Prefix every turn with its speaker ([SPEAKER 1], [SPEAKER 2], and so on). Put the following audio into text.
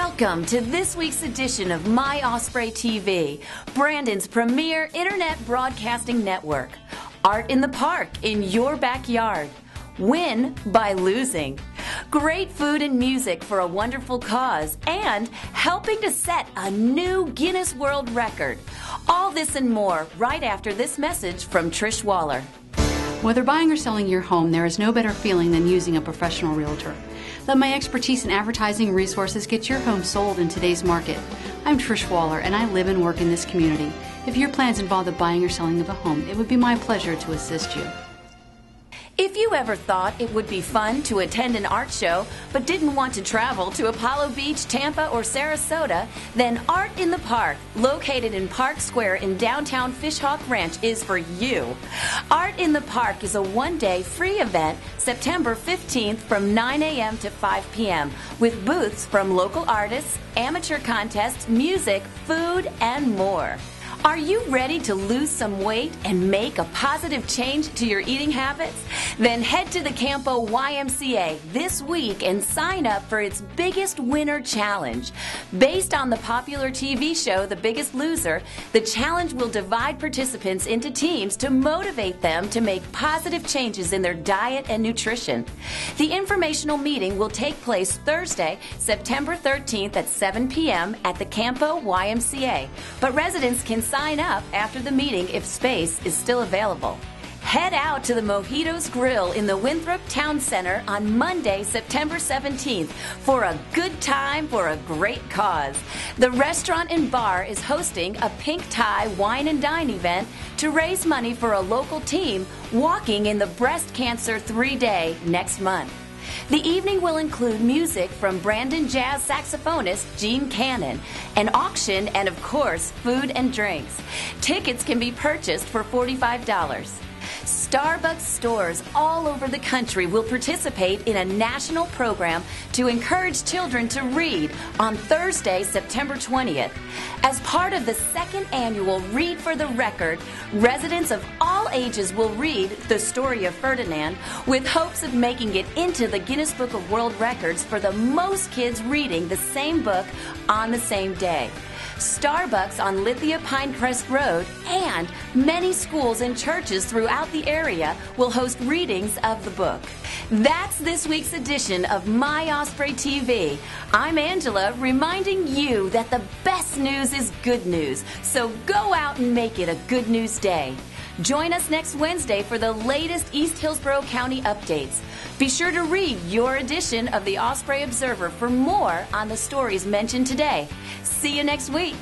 [SPEAKER 1] Welcome to this week's edition of My Osprey TV, Brandon's premier internet broadcasting network. Art in the park in your backyard. Win by losing. Great food and music for a wonderful cause, and helping to set a new Guinness World Record. All this and more right after this message from Trish Waller.
[SPEAKER 2] Whether buying or selling your home, there is no better feeling than using a professional realtor. Let my expertise in advertising resources get your home sold in today's market. I'm Trish Waller, and I live and work in this community. If your plans involve the buying or selling of a home, it would be my pleasure to assist you.
[SPEAKER 1] If you ever thought it would be fun to attend an art show but didn't want to travel to Apollo Beach, Tampa, or Sarasota, then Art in the Park, located in Park Square in downtown Fishhawk Ranch, is for you. Art in the Park is a one-day free event September 15th from 9 a.m. to 5 p.m. with booths from local artists, amateur contests, music, food, and more. Are you ready to lose some weight and make a positive change to your eating habits? Then head to the Campo YMCA this week and sign up for its Biggest Winner Challenge. Based on the popular TV show The Biggest Loser, the challenge will divide participants into teams to motivate them to make positive changes in their diet and nutrition. The informational meeting will take place Thursday, September 13th at 7 p.m. at the Campo YMCA, but residents can sign up after the meeting if space is still available. Head out to the Mojitos Grill in the Winthrop Town Center on Monday, September 17th for a good time for a great cause. The restaurant and bar is hosting a pink tie wine and dine event to raise money for a local team walking in the breast cancer 3-day next month. The evening will include music from Brandon jazz saxophonist Gene Cannon, an auction, and of course, food and drinks. Tickets can be purchased for $45. Starbucks stores all over the country will participate in a national program to encourage children to read on Thursday, September 20th. As part of the second annual Read for the Record, residents of all ages will read The Story of Ferdinand with hopes of making it into the Guinness Book of World Records for the most kids reading the same book on the same day. Starbucks on Lithia Pinecrest Road and many schools and churches throughout the area will host readings of the book. That's this week's edition of My Osprey TV. I'm Angela, reminding you that the best news is good news, so go out and make it a good news day. Join us next Wednesday for the latest East Hillsborough County updates. Be sure to read your edition of the Osprey Observer for more on the stories mentioned today. See you next week.